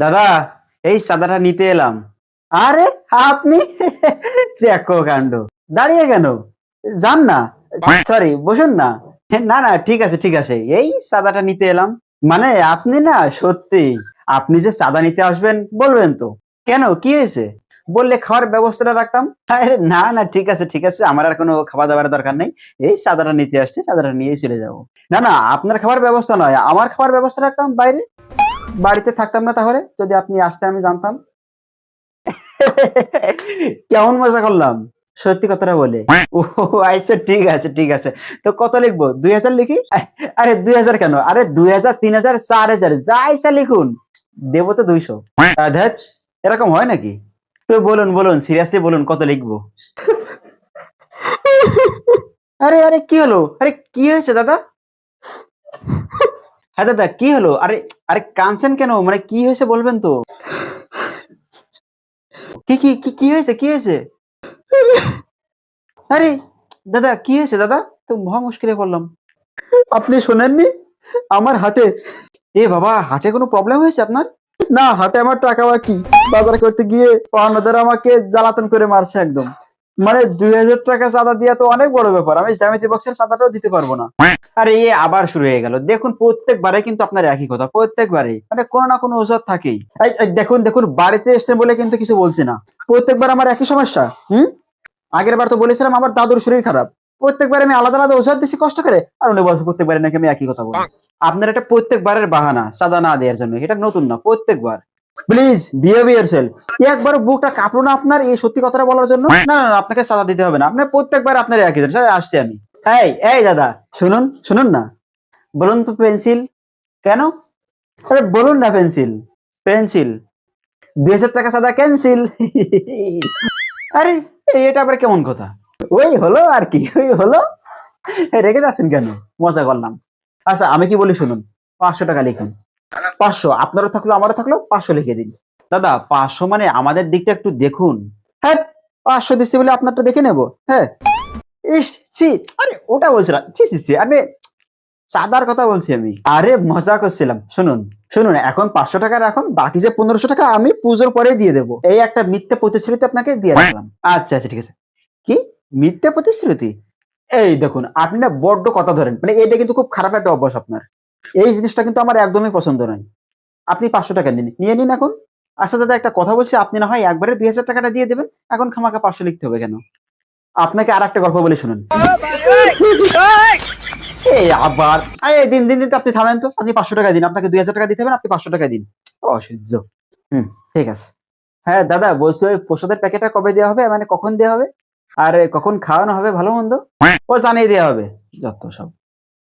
দাদা, এই চাঁদাটা নিতে এলাম। আরে আপনি দেখো কাণ্ড, দাঁড়িয়ে কেন? যান না, সরি বসুন না। না না, ঠিক আছে ঠিক আছে, এই চাঁদাটা নিতে এলাম। মানে আপনি না সত্যি, আপনি যে চাঁদা নিতে আসবেন বলবেন তো? কেন, কি হয়েছে? বললে খাওয়ার ব্যবস্থাটা রাখতাম। আরে না না, ঠিক আছে ঠিক আছে, আমার আর কোনো খাওয়া দাওয়ার দরকার নেই। এই চাঁদাটা নিতে আসছি, চাঁদাটা নিয়েই চলে যাবো। না না, আপনার খাবার ব্যবস্থা নয়, আমার খাবার ব্যবস্থা রাখতাম বাইরে। বাড়িতে থাকতাম না তাহলে, যদি আপনি আসতে আমি জানতাম। কেমন মজা করলাম, সত্যি কথাটা বলে। ও আচ্ছা, ঠিক আছে ঠিক আছে। তো কত লিখবো, 2000 লিখি? আরে 2000 কেন, আরে 2000, 3000, 4000, যা ইচ্ছা লিখুন, দেবো তো 200। ধ্যাৎ, এরকম হয় নাকি? তো বলুন বলুন, সিরিয়াসলি বলুন, কত লিখবো? আরে আরে, কি হলো, আরে কি হয়েছে দাদা? হ্যাঁ দাদা, কি হলো? আরে আরে কাঁদছেন কেন, মানে কি হয়েছে বলবেন তো? কি কি কি কি হয়েছে, কি হয়েছে? আরে দাদা, কি হয়েছে দাদা? তো মহা মুশকিলে পড়লাম। আপনি শোনেননি, আমার হাটে, এ বাবা, হাটে কোনো প্রবলেম হয়েছে আপনার? না, হাটে আমার টাকা বাকি। বাজার করতে গিয়ে পাওনাদার আমাকে জ্বালাতন করে মারছে একদম। মানে 2000 টাকা চাঁদা দিয়া তো অনেক বড় ব্যাপার, আমি জ্যামিতি বক্সের চাঁদাটাও দিতে পারবো না। আরে এ আবার শুরু হয়ে গেল, দেখুন প্রত্যেকবারে কিন্তু আপনার একই কথা, প্রত্যেকবারে মানে কোনো না কোনো ওষুধ থাকেই। এই দেখুন দেখুন, বাড়িতে এসছেন বলে কিন্তু কিছু বলছি না, প্রত্যেকবার আমার একই সমস্যা। আগের বার তো বলেছিলাম আমার দাদুর শরীর খারাপ, প্রত্যেকবার আমি আলাদা আলাদা ওষুধ দিচ্ছি কষ্ট করে, আর উনি বলছে প্রত্যেকবারে নাকি আমি একই কথা বলি। আপনার এটা প্রত্যেকবারের বাহানা চাঁদা না দেওয়ার জন্য, এটা নতুন না, প্রত্যেকবার। Please behave yourself. একবার বুকটা কাঁপলো না আপনার এই সত্যি কথাটা বলার জন্য? না না না, আপনাকে চাঁদা দিতে হবে না, আপনার প্রত্যেকবার আপনার একই জন। স্যার আসছি আমি। এই এই দাদা, শুনুন শুনুন না, বলুন তো পেন্সিল কেন? আরে বলুন না, পেন্সিল পেন্সিল, 2000 টাকা চাঁদা ক্যান্সিল। আরে এটা আবার কেমন কথা? ওই হলো আর কি, ওই হলো। রেগে যাচ্ছেন কেন, মজা করলাম। আচ্ছা আমি কি বলি শুনুন, 500 টাকা লিখুন। 500 আপনারও থাকলো আমারও থাকলো, 500 লিখে দিন। দাদা 500 মানে আমাদের দিকটা একটু দেখুন। হ্যাঁ, 500 দিচ্ছি বলে আপনারটা দেখে নেবো? হ্যাঁ, ইস, ছি, আরে ওটা বলছি না, ছি ছি ছি, আরে চাঁদার কথা বলছি আমি। আরে মজা করছিলাম। শুনুন শুনুন, এখন 500 টাকা রাখুন, বাকি যে 1500 টাকা আমি পুজোর পরে দিয়ে দেবো, এই একটা মিথ্যে প্রতিশ্রুতি আপনাকে দিয়ে রাখলাম। আচ্ছা আচ্ছা, ঠিক আছে। কি মিথ্যে প্রতিশ্রুতি? এই দেখুন, আপনি না বড্ড কথা ধরেন, মানে এটা কিন্তু খুব খারাপ একটা অভ্যাস আপনার। এই জিনিসটা কিন্তু আমার একদমই পছন্দ নয়। আপনি 500 টাকা নিয়ে নিন এখন। আচ্ছা দাদা, একটা কথা বলছি, আপনি না হয় একবারে 2000 টাকাটা দিয়ে দেবেন, এখন খামাকা 500 লিখতে হবে কেন? আপনাকে আর একটা গল্প বলে শুনুন। এই আবার, এই দিন দিন দিন তো, আপনি থামেন তো, আপনি 500 টাকা দিন, আপনাকে 2000 টাকা দিতে হবে না, আপনি 500 টাকা দিন। অসহ্য। হুম, ঠিক আছে। হ্যাঁ দাদা, বলছি ওই প্রসাদের প্যাকেটটা কবে দেওয়া হবে, মানে কখন দেওয়া হবে? আর কখন খাওয়ানো হবে ভালো মন্দ? ও জানিয়ে দেওয়া হবে, যত সব।